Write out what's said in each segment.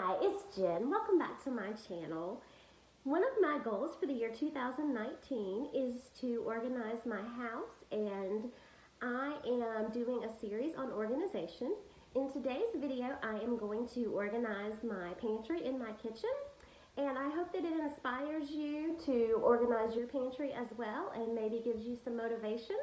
Hi, it's Jen. Welcome back to my channel. One of my goals for the year 2019 is to organize my house, and I am doing a series on organization. In today's video, I am going to organize my pantry in my kitchen, and I hope that it inspires you to organize your pantry as well and maybe gives you some motivation.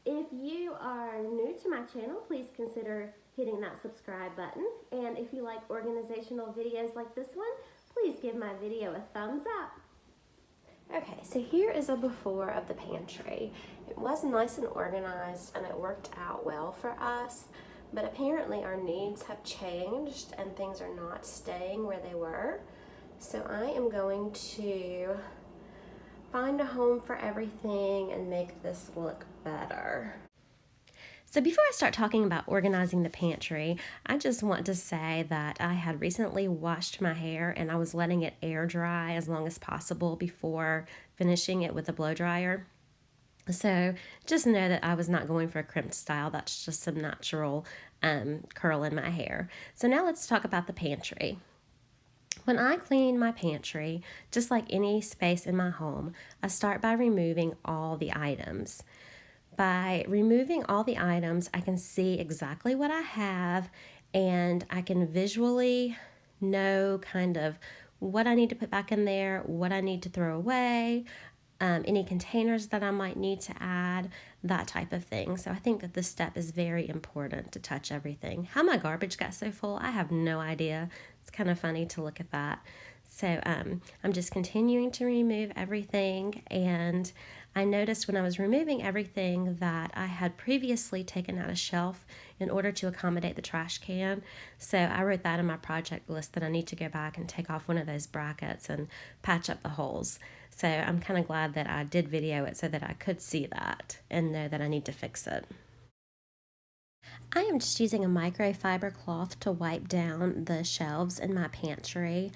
If you are new to my channel, please consider hitting that subscribe button. And if you like organizational videos like this one, please give my video a thumbs up. Okay, so here is a before of the pantry. It was nice and organized and it worked out well for us, but apparently our needs have changed and things are not staying where they were. So I am going to find a home for everything and make this look better. So before I start talking about organizing the pantry, I just want to say that I had recently washed my hair and I was letting it air dry as long as possible before finishing it with a blow dryer. So just know that I was not going for a crimped style. That's just some natural curl in my hair. So now let's talk about the pantry. When I clean my pantry, just like any space in my home, I start by removing all the items. By removing all the items, I can see exactly what I have and I can visually know kind of what I need to put back in there, what I need to throw away, any containers that I might need to add, that type of thing. So I think that this step is very important to touch everything. How my garbage got so full, I have no idea. It's kind of funny to look at that. So I'm just continuing to remove everything, and I noticed when I was removing everything that I had previously taken out a shelf in order to accommodate the trash can. So I wrote that in my project list that I need to go back and take off one of those brackets and patch up the holes. So I'm kind of glad that I did video it so that I could see that and know that I need to fix it. I am just using a microfiber cloth to wipe down the shelves in my pantry.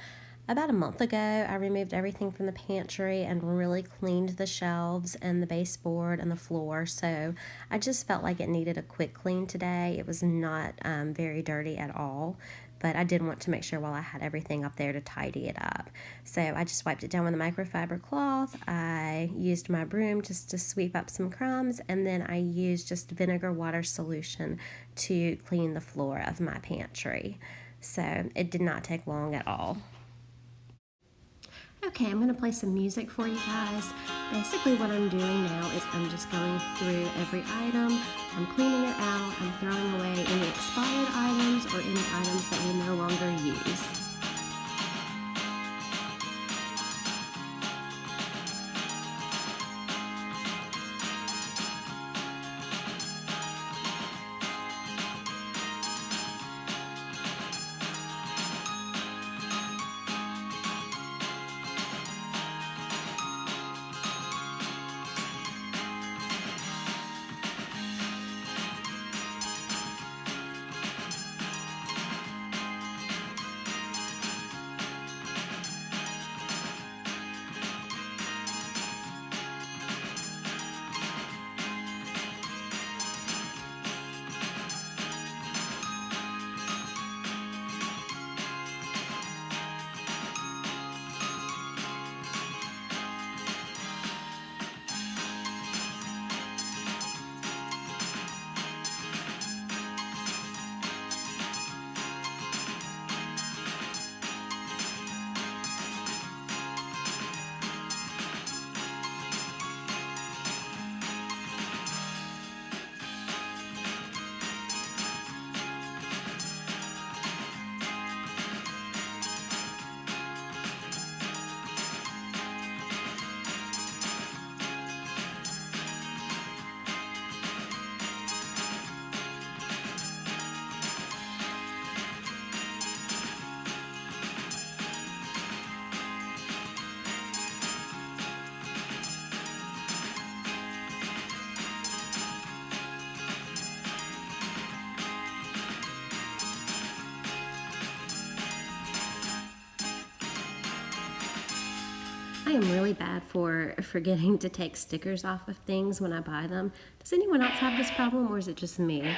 About a month ago, I removed everything from the pantry and really cleaned the shelves and the baseboard and the floor. So I just felt like it needed a quick clean today. It was not very dirty at all, but I did want to make sure while I had everything up there to tidy it up. So I just wiped it down with a microfiber cloth. I used my broom just to sweep up some crumbs, and then I used just vinegar water solution to clean the floor of my pantry. So it did not take long at all. Okay, I'm going to play some music for you guys. Basically what I'm doing now is I'm just going through every item, I'm cleaning it out, I'm throwing away any expired items or any items that we no longer use. I am really bad for forgetting to take stickers off of things when I buy them. Does anyone else have this problem, or is it just me?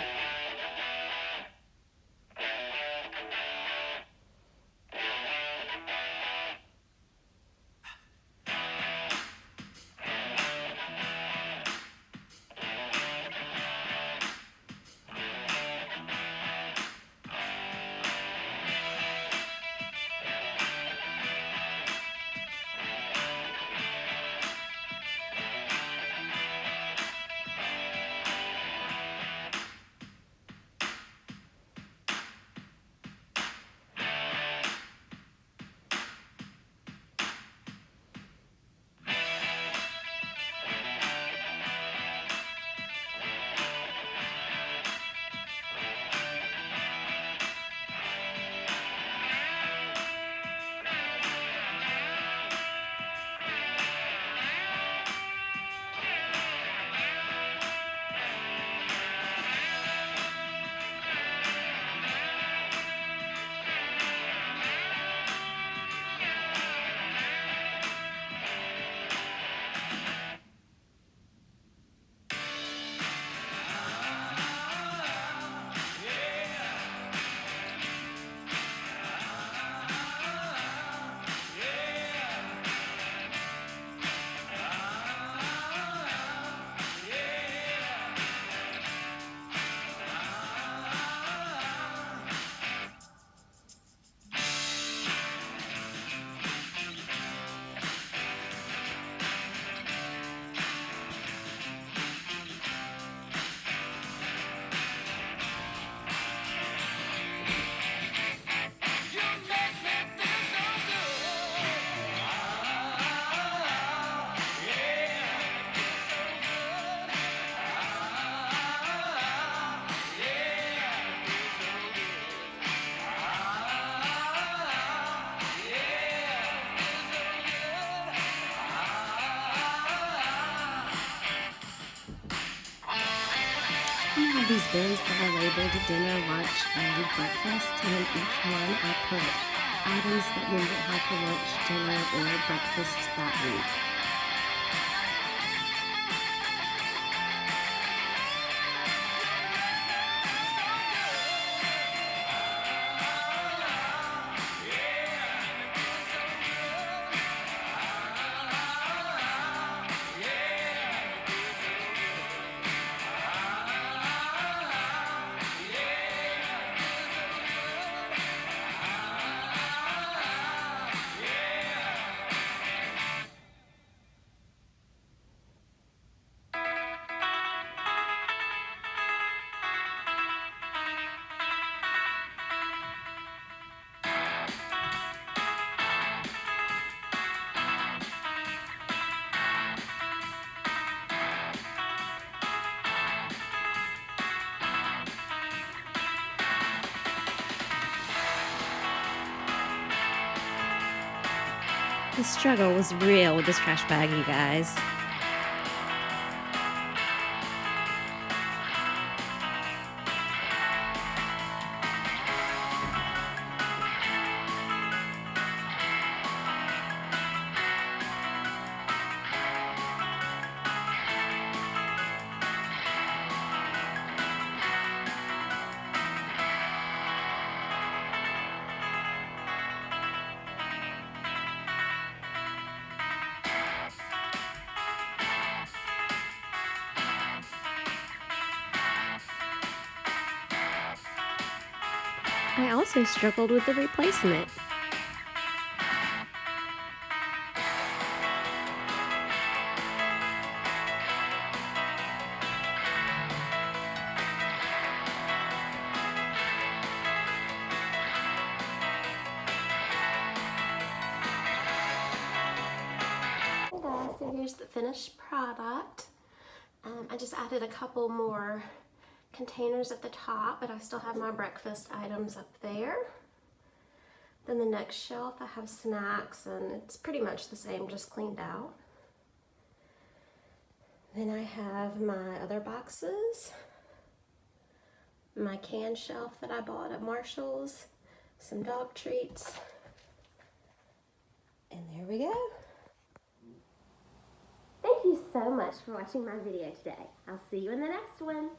have these bins that are labeled dinner, lunch, and breakfast, and in each one I put items that we might have for lunch, dinner, or breakfast that week. The struggle was real with this trash bag, you guys. I also struggled with the replacement. Hey guys, so here's the finished product. I just added a couple more containers at the top, but I still have my breakfast items up there. Then the next shelf I have snacks, and it's pretty much the same, just cleaned out. Then I have my other boxes, my can shelf that I bought at Marshall's, some dog treats, and there we go. Thank you so much for watching my video today. I'll see you in the next one.